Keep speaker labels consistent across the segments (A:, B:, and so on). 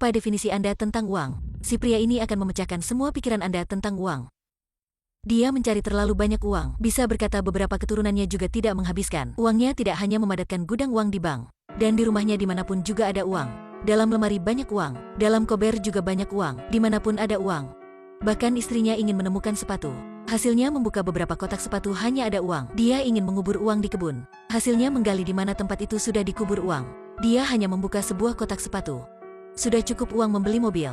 A: Apa definisi Anda tentang uang? Si pria ini akan memecahkan semua pikiran Anda tentang uang. Dia mencari terlalu banyak uang. Bisa berkata beberapa keturunannya juga tidak menghabiskan. Uangnya tidak hanya memadatkan gudang uang di bank. Dan di rumahnya dimanapun juga ada uang. Dalam lemari banyak uang. Dalam kober juga banyak uang. Dimanapun ada uang. Bahkan istrinya ingin menemukan sepatu. Hasilnya membuka beberapa kotak sepatu hanya ada uang. Dia ingin mengubur uang di kebun. Hasilnya menggali di mana tempat itu sudah dikubur uang. Dia hanya membuka sebuah kotak sepatu. Sudah cukup uang membeli mobil.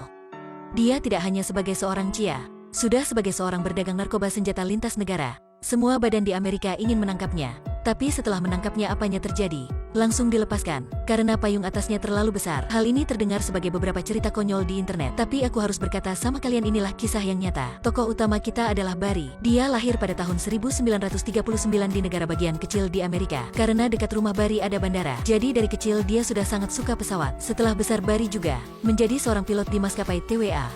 A: Dia tidak hanya sebagai seorang Chia, sudah sebagai seorang berdagang narkoba senjata lintas negara. Semua badan di Amerika ingin menangkapnya. Tapi setelah menangkapnya apanya terjadi? Langsung dilepaskan, karena payung atasnya terlalu besar. Hal ini terdengar sebagai beberapa cerita konyol di internet. Tapi aku harus berkata sama kalian, inilah kisah yang nyata. Tokoh utama kita adalah Barry. Dia lahir pada tahun 1939 di negara bagian kecil di Amerika. Karena dekat rumah Barry ada bandara. Jadi dari kecil dia sudah sangat suka pesawat. Setelah besar Barry juga menjadi seorang pilot di maskapai TWA.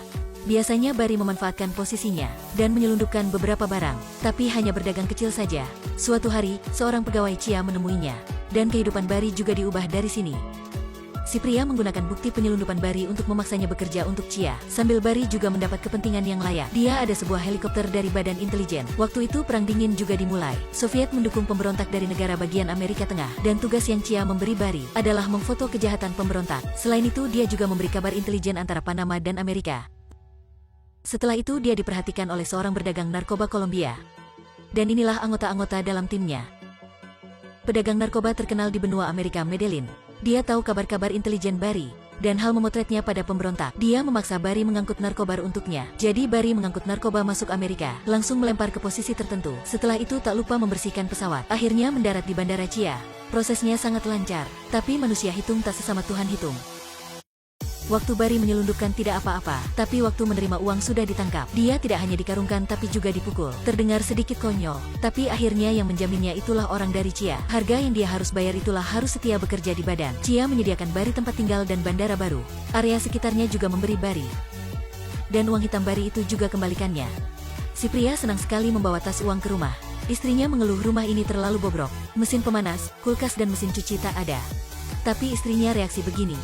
A: Biasanya Barry memanfaatkan posisinya dan menyelundupkan beberapa barang, tapi hanya berdagang kecil saja. Suatu hari, seorang pegawai Chia menemuinya, dan kehidupan Barry juga diubah dari sini. Si pria menggunakan bukti penyelundupan Barry untuk memaksanya bekerja untuk Chia, sambil Barry juga mendapat kepentingan yang layak. Dia ada sebuah helikopter dari Badan Intelijen. Waktu itu Perang Dingin juga dimulai. Soviet mendukung pemberontak dari negara bagian Amerika Tengah, dan tugas yang Chia memberi Barry adalah memfoto kejahatan pemberontak. Selain itu dia juga memberi kabar intelijen antara Panama dan Amerika. Setelah itu dia diperhatikan oleh seorang berdagang narkoba Kolombia. Dan inilah anggota-anggota dalam timnya. Pedagang narkoba terkenal di benua Amerika, Medellin. Dia tahu kabar-kabar intelijen Barry, dan hal memotretnya pada pemberontak. Dia memaksa Barry mengangkut narkoba untuknya. Jadi Barry mengangkut narkoba masuk Amerika, langsung melempar ke posisi tertentu. Setelah itu tak lupa membersihkan pesawat. Akhirnya mendarat di Bandara Chia. Prosesnya sangat lancar, tapi manusia hitung tak sesama Tuhan hitung. Waktu Barry menyelundupkan tidak apa-apa, tapi waktu menerima uang sudah ditangkap. Dia tidak hanya dikarungkan tapi juga dipukul. Terdengar sedikit konyol, tapi akhirnya yang menjaminnya itulah orang dari Chia. Harga yang dia harus bayar itulah harus setia bekerja di badan. Chia menyediakan Barry tempat tinggal dan bandara baru. Area sekitarnya juga memberi Barry. Dan uang hitam Barry itu juga kembalikannya. Si pria senang sekali membawa tas uang ke rumah. Istrinya mengeluh rumah ini terlalu bobrok. Mesin pemanas, kulkas dan mesin cuci tak ada. Tapi istrinya reaksi begini.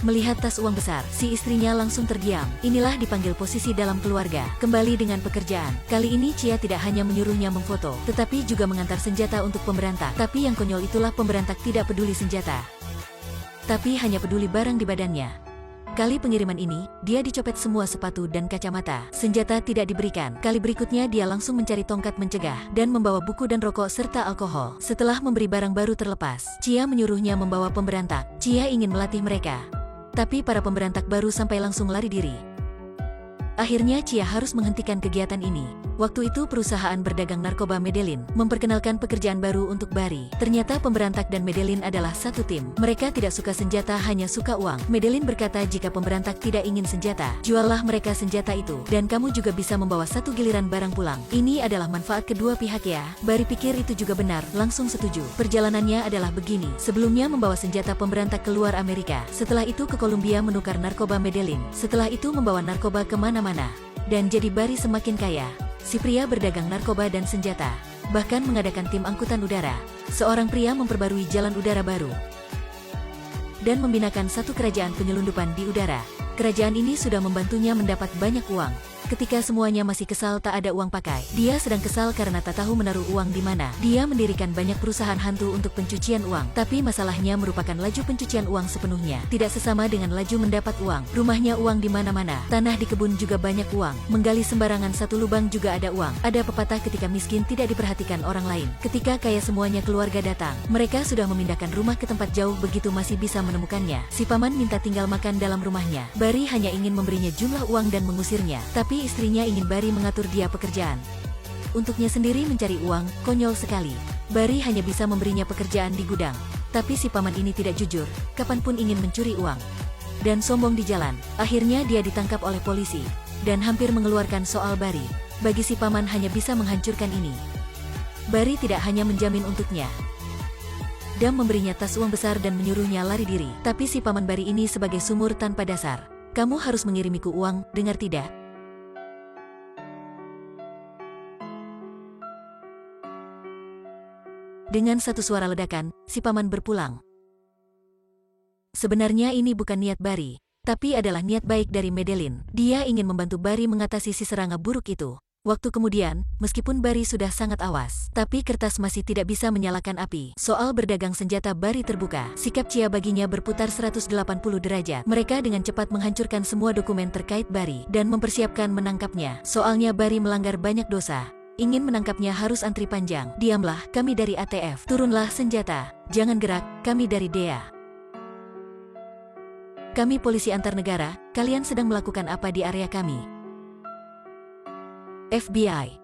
A: Melihat tas uang besar, si istrinya langsung terdiam. Inilah dipanggil posisi dalam keluarga. Kembali dengan pekerjaan. Kali ini Chia tidak hanya menyuruhnya memfoto, tetapi juga mengantar senjata untuk pemberontak. Tapi yang konyol itulah pemberontak tidak peduli senjata, tapi hanya peduli barang di badannya. Kali pengiriman ini, dia dicopet semua sepatu dan kacamata. Senjata tidak diberikan. Kali berikutnya dia langsung mencari tongkat mencegah, dan membawa buku dan rokok serta alkohol. Setelah memberi barang baru terlepas, Chia menyuruhnya membawa pemberontak. Chia ingin melatih mereka. Tapi para pemberontak baru sampai langsung lari diri. Akhirnya Chia harus menghentikan kegiatan ini. Waktu itu perusahaan berdagang narkoba Medellin memperkenalkan pekerjaan baru untuk Barry. Ternyata pemberontak dan Medellin adalah satu tim. Mereka tidak suka senjata, hanya suka uang. Medellin berkata jika pemberontak tidak ingin senjata, juallah mereka senjata itu. Dan kamu juga bisa membawa satu giliran barang pulang. Ini adalah manfaat kedua pihak ya. Barry pikir itu juga benar, langsung setuju. Perjalanannya adalah begini. Sebelumnya membawa senjata pemberontak keluar Amerika. Setelah itu ke Kolombia menukar narkoba Medellin. Setelah itu membawa narkoba kemana-mana. Dan jadi Barry semakin kaya. Si pria berdagang narkoba dan senjata, bahkan mengadakan tim angkutan udara. Seorang pria memperbarui jalan udara baru dan membinakan satu kerajaan penyelundupan di udara. Kerajaan ini sudah membantunya mendapat banyak uang. Ketika semuanya masih kesal tak ada uang pakai, dia sedang kesal karena tak tahu menaruh uang di mana. Dia mendirikan banyak perusahaan hantu untuk pencucian uang, tapi masalahnya merupakan laju pencucian uang sepenuhnya tidak sesama dengan laju mendapat uang. Rumahnya uang di mana-mana, tanah di kebun juga banyak uang, menggali sembarangan satu lubang juga ada uang. Ada pepatah ketika miskin tidak diperhatikan orang lain, ketika kaya semuanya keluarga datang. Mereka sudah memindahkan rumah ke tempat jauh begitu masih bisa menemukannya. Si paman minta tinggal makan dalam rumahnya. Barry hanya ingin memberinya jumlah uang dan mengusirnya, tapi istrinya ingin Barry mengatur dia pekerjaan. Untuknya sendiri mencari uang, konyol sekali. Barry hanya bisa memberinya pekerjaan di gudang. Tapi si paman ini tidak jujur, kapanpun ingin mencuri uang. Dan sombong di jalan. Akhirnya dia ditangkap oleh polisi, dan hampir mengeluarkan soal Barry. Bagi si paman hanya bisa menghancurkan ini. Barry tidak hanya menjamin untuknya dan memberinya tas uang besar dan menyuruhnya lari diri. Tapi si paman Barry ini sebagai sumur tanpa dasar. Kamu harus mengirimiku uang, dengar tidak? Dengan satu suara ledakan, si paman berpulang. Sebenarnya ini bukan niat Barry, tapi adalah niat baik dari Madeline. Dia ingin membantu Barry mengatasi si serangga buruk itu. Waktu kemudian, meskipun Barry sudah sangat awas, tapi kertas masih tidak bisa menyalakan api. Soal berdagang senjata Barry terbuka. Sikap Chia baginya berputar 180 derajat. Mereka dengan cepat menghancurkan semua dokumen terkait Barry dan mempersiapkan menangkapnya. Soalnya Barry melanggar banyak dosa. Ingin menangkapnya harus antri panjang. Diamlah, kami dari ATF. Turunlah senjata. Jangan gerak, kami dari DEA. Kami polisi antar negara, kalian sedang melakukan apa di area kami? FBI.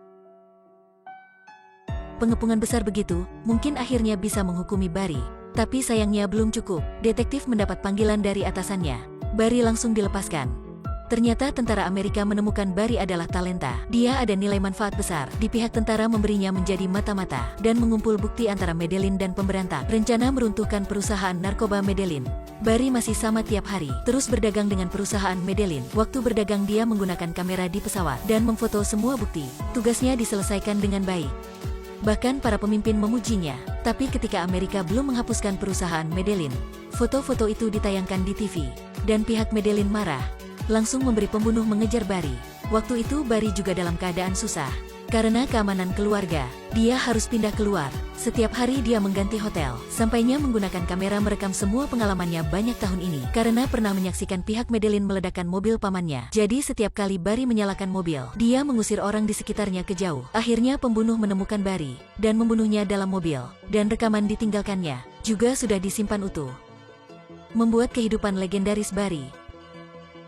A: Pengepungan besar begitu, mungkin akhirnya bisa menghukumi Barry. Tapi sayangnya belum cukup. Detektif mendapat panggilan dari atasannya. Barry langsung dilepaskan. Ternyata tentara Amerika menemukan Barry adalah talenta. Dia ada nilai manfaat besar. Di pihak tentara memberinya menjadi mata-mata dan mengumpul bukti antara Madeline dan pemberantak. Rencana meruntuhkan perusahaan narkoba Madeline. Barry masih sama tiap hari, terus berdagang dengan perusahaan Madeline. Waktu berdagang dia menggunakan kamera di pesawat dan memfoto semua bukti. Tugasnya diselesaikan dengan baik. Bahkan para pemimpin memujinya. Tapi ketika Amerika belum menghapuskan perusahaan Madeline, foto-foto itu ditayangkan di TV. Dan pihak Madeline marah. Langsung memberi pembunuh mengejar Barry. Waktu itu Barry juga dalam keadaan susah. Karena keamanan keluarga, dia harus pindah keluar. Setiap hari dia mengganti hotel. Sampainya menggunakan kamera merekam semua pengalamannya banyak tahun ini. Karena pernah menyaksikan pihak Madeline meledakkan mobil pamannya. Jadi setiap kali Barry menyalakan mobil, dia mengusir orang di sekitarnya ke jauh. Akhirnya pembunuh menemukan Barry dan membunuhnya dalam mobil. Dan rekaman ditinggalkannya juga sudah disimpan utuh. Membuat kehidupan legendaris Barry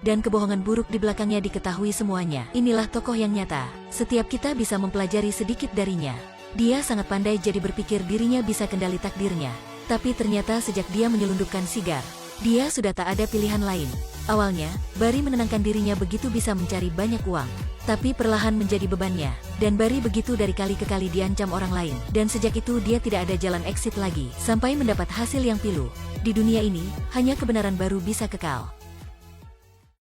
A: dan kebohongan buruk di belakangnya diketahui semuanya. Inilah tokoh yang nyata. Setiap kita bisa mempelajari sedikit darinya. Dia sangat pandai jadi berpikir dirinya bisa kendali takdirnya. Tapi ternyata sejak dia menyelundupkan sigar, dia sudah tak ada pilihan lain. Awalnya, Barry menenangkan dirinya begitu bisa mencari banyak uang. Tapi perlahan menjadi bebannya. Dan Barry begitu dari kali ke kali diancam orang lain. Dan sejak itu dia tidak ada jalan exit lagi. Sampai mendapat hasil yang pilu. Di dunia ini, hanya kebenaran baru bisa kekal.